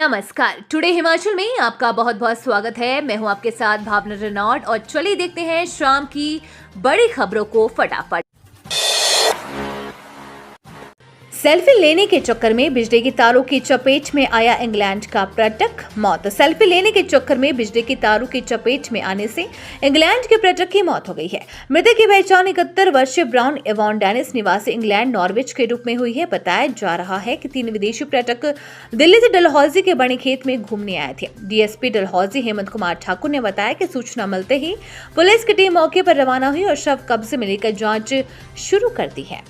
नमस्कार। टुडे हिमाचल में आपका बहुत बहुत स्वागत है। मैं हूं आपके साथ भावना रेनॉल्ड और चलिए देखते हैं शाम की बड़ी खबरों को फटाफट। सेल्फी लेने के चक्कर में बिजली की तारों की चपेट में आया इंग्लैंड का पर्यटक, मौत। सेल्फी लेने के चक्कर में बिजली की तारों की चपेट में आने से इंग्लैंड के पर्यटक की मौत हो गई है। मृतक की पहचान 71 वर्षीय ब्राउन एवॉन डेनिस निवासी इंग्लैंड नॉर्विच के रूप में हुई है। बताया जा रहा है कि 3 विदेशी पर्यटक दिल्ली से डलहौजी के बड़े खेत में घूमने आए थे। डीएसपी डलहौजी हेमंत कुमार ठाकुर ने बताया कि सूचना मिलते ही पुलिस की टीम मौके पर रवाना हुई और शव कब्जे में लेकर जांच शुरू कर दी है।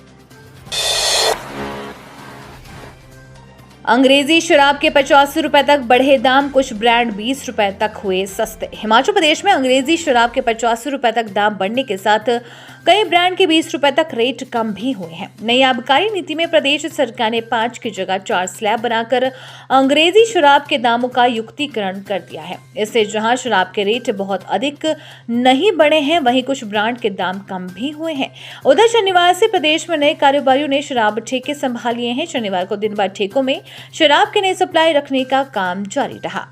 अंग्रेजी शराब के 85 रुपए तक बढ़े दाम, कुछ ब्रांड 20 रुपए तक हुए सस्ते। हिमाचल प्रदेश में अंग्रेजी शराब के 85 रुपए तक दाम बढ़ने के साथ कई ब्रांड के 20 रुपए तक रेट कम भी हुए हैं। नई आबकारी नीति में प्रदेश सरकार ने 5 की जगह 4 स्लैब बनाकर अंग्रेजी शराब के दामों का युक्तिकरण कर दिया है। इससे जहां शराब के रेट बहुत अधिक नहीं बढ़े हैं, वहीं कुछ ब्रांड के दाम कम भी हुए हैं। उधर शनिवार से प्रदेश में नए कारोबारियों ने शराब ठेके संभाल लिए हैं। शनिवार को दिन भर ठेकों में शराब की नई सप्लाई रखने का काम जारी रहा।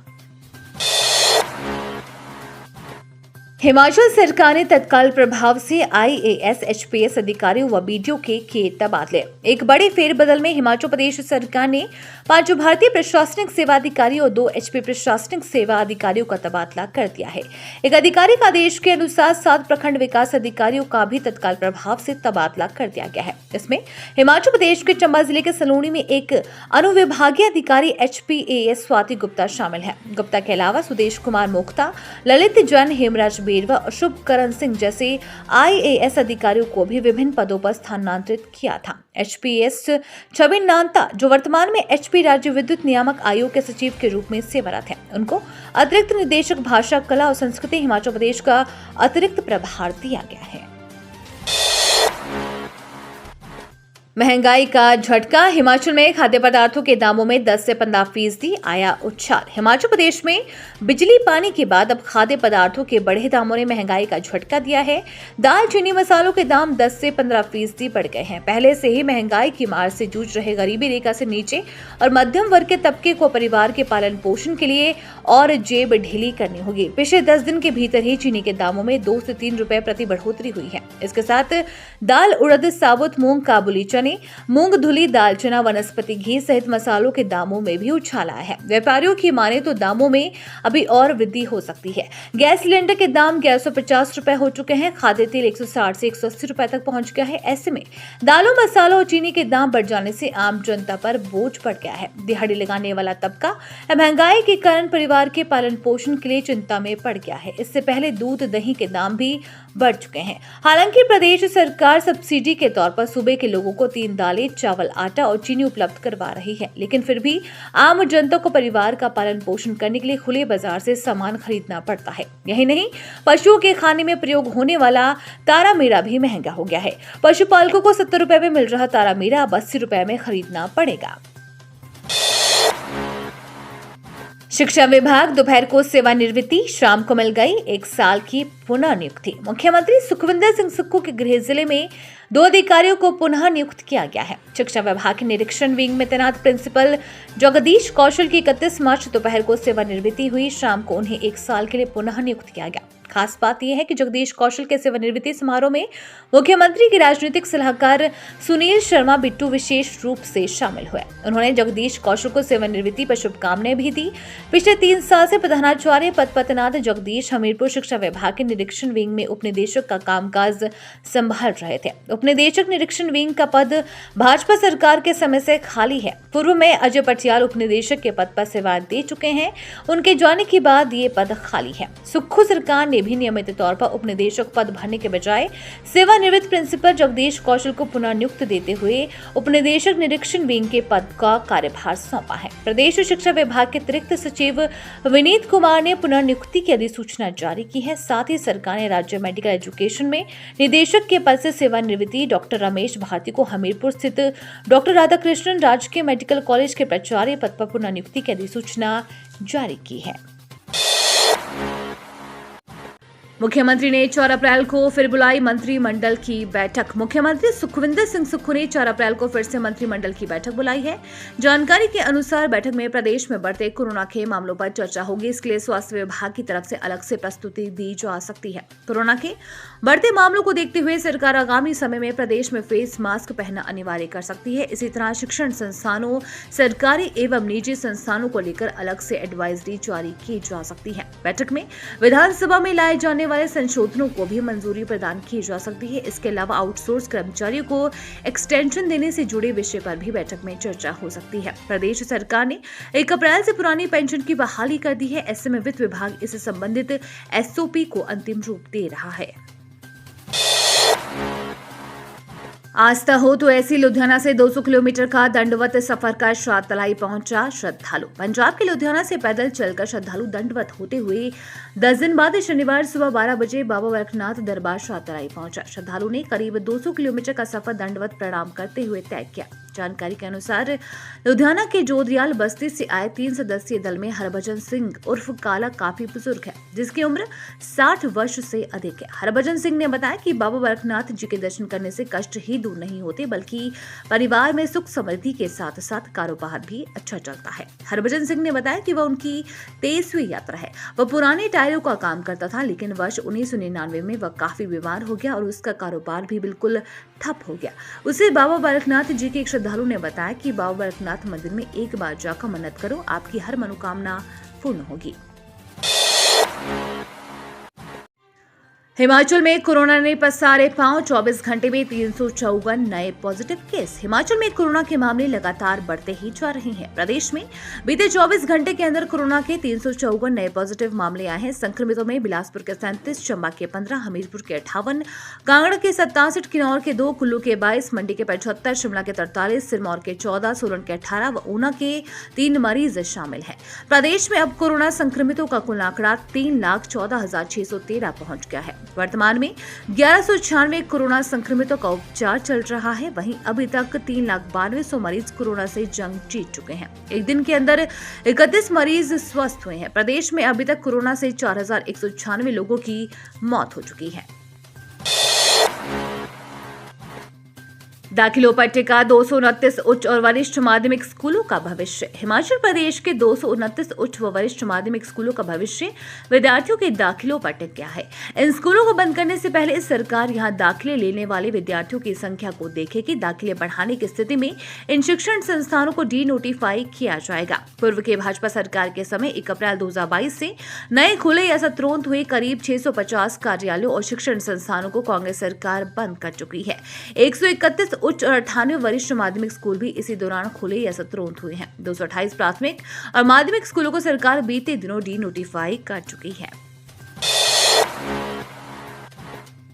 हिमाचल सरकार ने तत्काल प्रभाव से आईएएस, एचपीएस अधिकारियों व बीडीओ के तबादले। एक बड़े फेरबदल में हिमाचल प्रदेश सरकार ने 5 भारतीय प्रशासनिक सेवा अधिकारियों और 2 एचपी प्रशासनिक सेवा अधिकारियों का तबादला कर दिया है। एक आधिकारिक आदेश के अनुसार 7 प्रखंड विकास अधिकारियों का भी तत्काल प्रभाव से तबादला कर दिया गया है। इसमें हिमाचल प्रदेश के चंबा जिले के सलूणी में एक अनुविभागीय अधिकारी एचपीएएस स्वाति गुप्ता शामिल है। गुप्ता के अलावा सुदेश कुमार मोक्ता, ललित जैन, हेमराज बेरवा और शुभकरण सिंह जैसे आईएएस अधिकारियों को भी विभिन्न पदों पर स्थानांतरित किया था। एचपीएस छबिन नांता, जो वर्तमान में एचपी राज्य विद्युत नियामक आयोग के सचिव के रूप में सेवारत हैं, उनको अतिरिक्त निदेशक भाषा, कला और संस्कृति हिमाचल प्रदेश का अतिरिक्त प्रभार दिया गया है। महंगाई का झटका, हिमाचल में खाद्य पदार्थों के दामों में 10 से 15% आया उछाल। हिमाचल प्रदेश में बिजली पानी के बाद अब खाद्य पदार्थों के बढ़े दामों ने महंगाई का झटका दिया है। दाल, चीनी, मसालों के दाम 10 से 15% बढ़ गए हैं। पहले से ही महंगाई की मार से जूझ रहे गरीबी रेखा से नीचे और मध्यम वर्ग के तबके को परिवार के पालन पोषण के लिए और जेब ढीली करनी होगी। पिछले 10 दिन के भीतर ही चीनी के दामों में 2 से 3 रुपए प्रति बढ़ोतरी हुई है। इसके साथ दाल, उड़द, साबुत मूंग, काबुली चने, मूंग, धुली, दालचना, वनस्पति घी सहित मसालों के दामों में भी उछाल आया है। व्यापारियों की माने तो दामों में अभी और वृद्धि हो सकती है। गैस सिलेंडर के दाम 1150 रुपए हो चुके हैं। खाद्य तेल 160 से 180 रुपए तक पहुंच गया है। ऐसे में दालों, मसालों और चीनी के दाम बढ़ जाने से आम जनता पर बोझ पड़ गया है। दिहाड़ी लगाने वाला तबका महंगाई के कारण परिवार के पालन पोषण के लिए चिंता में पड़ गया है। इससे पहले दूध, दही के दाम भी बढ़ चुके हैं। हालांकि प्रदेश सरकार सब्सिडी के तौर पर सूबे के लोगों को 3 दालें, चावल, आटा और चीनी उपलब्ध करवा रही है, लेकिन फिर भी आम जनता को परिवार का पालन पोषण करने के लिए खुले बाजार से सामान खरीदना पड़ता है। यही नहीं, पशुओं के खाने में प्रयोग होने वाला तारा मीरा भी महंगा हो गया है। पशुपालकों को 70 रुपए में मिल रहा तारा मीरा अब 80 रुपए में खरीदना पड़ेगा। शिक्षा विभाग दोपहर को सेवानिवृत्ति, शाम को मिल गई 1 साल की पुनः नियुक्ति। मुख्यमंत्री सुखविंदर सिंह सुक्खू के गृह जिले में 2 अधिकारियों को पुनः नियुक्त किया गया है। शिक्षा विभाग के निरीक्षण विंग में तैनात प्रिंसिपल जगदीश कौशल की 31 मार्च दोपहर को सेवानिवृत्ति हुई। शाम को उन्हें 1 साल के लिए पुनः नियुक्त किया गया। खास बात यह है कि जगदीश कौशल के सेवानिवृत्ति समारोह में मुख्यमंत्री के राजनीतिक सलाहकार सुनील शर्मा बिट्टू विशेष रूप से शामिल हुए। उन्होंने जगदीश कौशल को सेवानिवृत्ति पर शुभकामनाएं भी दी। पिछले 3 साल से प्रधानाचार्य पद पर तैनात जगदीश हमीरपुर शिक्षा विभाग के निरीक्षण विंग में उपनिदेशक का कामकाज संभाल रहे थे। उपनिदेशक निरीक्षण विंग का पद भाजपा सरकार के समय से खाली है। पूर्व में अजय पटियाल उपनिदेशक के पद पर सेवा दे चुके हैं। उनके जाने के बाद ये पद खाली है। सुक्खू सरकार ने भी नियमित तौर पर उपनिदेशक पद भरने के बजाय सेवानिवृत्त प्रिंसिपल जगदीश कौशल को पुनः नियुक्त देते हुए उपनिदेशक निरीक्षण विंग के पद का कार्यभार सौंपा है। प्रदेश शिक्षा विभाग के अतिरिक्त सचिव विनीत कुमार ने पुनः नियुक्ति की अधिसूचना जारी की है। साथ ही सरकार ने राज्य मेडिकल एजुकेशन में निदेशक के पद से सेवानिवृत्ति डॉक्टर रमेश भारती को हमीरपुर स्थित डॉक्टर राधाकृष्णन राजकीय मेडिकल कॉलेज के प्राचार्य पद पर पुनः नियुक्ति की अधिसूचना जारी की है। मुख्यमंत्री ने 4 अप्रैल को फिर बुलाई मंत्रिमंडल की बैठक। मुख्यमंत्री सुखविंदर सिंह सुक्खू ने 4 अप्रैल को फिर से मंत्रिमंडल की बैठक बुलाई है। जानकारी के अनुसार बैठक में प्रदेश में बढ़ते कोरोना के मामलों पर चर्चा होगी। इसके लिए स्वास्थ्य विभाग की तरफ से अलग से प्रस्तुति दी जा सकती है। कोरोना के बढ़ते मामलों को देखते हुए सरकार आगामी समय में प्रदेश में फेस मास्क पहनना अनिवार्य कर सकती है। इसी तरह शिक्षण संस्थानों, सरकारी एवं निजी संस्थानों को लेकर अलग से एडवाइजरी जारी की जा सकती है। बैठक में विधानसभा में लाए जाने वाले संशोधनों को भी मंजूरी प्रदान की जा सकती है। इसके अलावा आउटसोर्स कर्मचारियों को एक्सटेंशन देने से जुड़े विषय पर भी बैठक में चर्चा हो सकती है। प्रदेश सरकार ने 1 अप्रैल से पुरानी पेंशन की बहाली कर दी है। ऐसे में वित्त विभाग इससे संबंधित एसओपी को अंतिम रूप दे रहा है। आस्था हो तो ऐसी लुधियाना से 200 किलोमीटर का दंडवत सफर कर श्राद्ध तलाई पहुंचा श्रद्धालु। पंजाब के लुधियाना से पैदल चलकर श्रद्धालु दंडवत होते हुए 10 दिन बाद शनिवार सुबह 12 बजे बाबा बैजनाथ दरबार श्राद्ध तलाई पहुंचा। श्रद्धालु ने करीब 200 किलोमीटर का सफर दंडवत प्रणाम करते हुए तय किया। जानकारी के अनुसार लुधियाना के जोधियाल बस्ती से आए 3 सदस्यीय दल में हरभजन सिंह उर्फ काला काफी बुजुर्ग है, जिसकी उम्र 60 वर्ष से अधिक है। हरभजन सिंह ने बताया कि बाबा बैजनाथ जी के दर्शन करने से कष्ट ही दूर नहीं होते, बल्कि परिवार में सुख समृद्धि के साथ साथ कारोबार भी अच्छा चलता है। हरभजन सिंह ने बताया कि वह उनकी 23वीं यात्रा है। वह पुराने टायरों का काम करता था, लेकिन वर्ष 1999 में वह काफी बीमार हो गया और उसका कारोबार भी बिल्कुल ठप हो गया। उसे बाबा बैजनाथ जी के एक श्रद्धालु ने बताया कि बाबा बैजनाथ मंदिर में एक बार जाकर मन्नत करो, आपकी हर मनोकामना पूर्ण होगी। हिमाचल में कोरोना ने पसारे पांव, 24 घंटे में 354 नए पॉजिटिव केस। हिमाचल में कोरोना के मामले लगातार बढ़ते ही जा रहे हैं। प्रदेश में बीते 24 घंटे के अंदर कोरोना के 354 नए पॉजिटिव मामले आए हैं। संक्रमितों में बिलासपुर के 37, चंबा के 15, हमीरपुर के 58, कांगड़ा के 67, किन्नौर के 2, कुल्लू के 22, मंडी के 75, शिमला के 43, सिरमौर के 14, सोलन के 18 व ऊना के 3 मरीज शामिल हैं। प्रदेश में अब कोरोना संक्रमितों का कुल आंकड़ा 3,14,613 पहुंच गया है। वर्तमान में 1196 कोरोना संक्रमितों का उपचार चल रहा है। वहीं अभी तक 3,92,100 मरीज कोरोना से जंग जीत चुके हैं। एक दिन के अंदर 31 मरीज स्वस्थ हुए हैं। प्रदेश में अभी तक कोरोना से 4,196 लोगों की मौत हो चुकी है। दाखिलों पर टिका 229 उच्च और वरिष्ठ माध्यमिक स्कूलों का भविष्य। हिमाचल प्रदेश के 229 उच्च व वरिष्ठ माध्यमिक स्कूलों का भविष्य विद्यार्थियों के दाखिलों पर टिक गया है। इन स्कूलों को बंद करने से पहले सरकार यहां दाखिले लेने वाले विद्यार्थियों की संख्या को देखेगी। दाखिले बढ़ाने की स्थिति में इन शिक्षण संस्थानों को डी नोटिफाई किया जाएगा। पूर्व के भाजपा सरकार के समय 1 अप्रैल 2022 से नए खुले या सत्रोन्त हुए करीब 650 कार्यालयों और शिक्षण संस्थानों को कांग्रेस सरकार बंद कर चुकी है। 131 उच्च और 98 वरिष्ठ माध्यमिक स्कूल भी इसी दौरान खुले या सत्रोन्त हुए हैं। 228 प्राथमिक और माध्यमिक स्कूलों को सरकार बीते दिनों डी नोटिफाई कर चुकी है।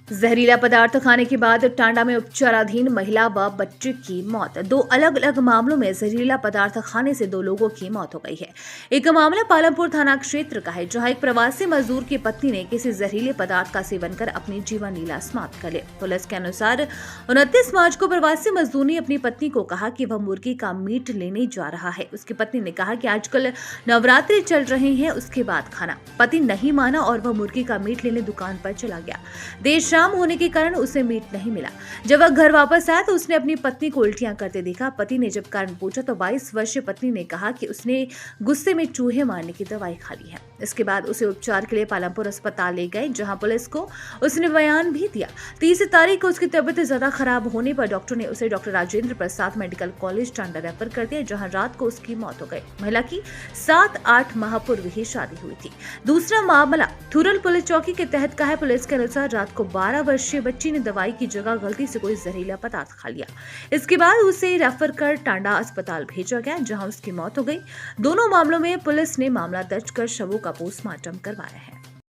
जहरीला पदार्थ खाने के बाद टांडा में उपचाराधीन महिला व बच्चे की मौत। 2 अलग अलग मामलों में जहरीला पदार्थ खाने से 2 लोगों की मौत हो गई है। एक मामला पालमपुर थाना क्षेत्र का है, जहां एक प्रवासी मजदूर की पत्नी ने किसी जहरीले पदार्थ का सेवन कर अपनी जीवन लीला समाप्त कर ली। पुलिस के अनुसार 29 मार्च को प्रवासी मजदूर ने अपनी पत्नी को कहा कि वह मुर्गी का मीट लेने जा रहा है। उसकी पत्नी ने कहा कि आजकल नवरात्रि चल रहे हैं, उसके बाद खाना। पति नहीं माना और वह मुर्गी का मीट लेने दुकान पर चला गया। देर शाम होने के कारण उसे मीट नहीं मिला। जब वह घर वापस आया तो उसने अपनी पत्नी को उल्टियां करते देखा। पति ने जब कारण पूछा तो 22 वर्षीय पत्नी ने कहा कि उसने गुस्से में चूहे मारने की दवाई खा ली है। इसके बाद उसे उपचार के लिए पालमपुर अस्पताल ले गए, जहां पुलिस को उसने बयान भी दिया। 30 तारीख को उसकी तबीयत ज्यादा खराब होने पर डॉक्टर ने उसे doctor Rajendra Prasad medical college Tanda refer कर दिया, जहां रात को उसकी मौत हो गई। महिला की 7-8 माह पूर्व ही शादी हुई थी। दूसरा मामला थुरल पुलिस चौकी के तहत का है। पुलिस के अनुसार रात को 12 वर्षीय बच्ची ने दवाई की जगह गलती से कोई जहरीला पदार्थ खा लिया। इसके बाद उसे रेफर कर टांडा अस्पताल भेजा गया, जहां उसकी मौत हो गई। दोनों मामलों में पुलिस ने मामला दर्ज कर शवों का पोस्टमार्टम करवाया है।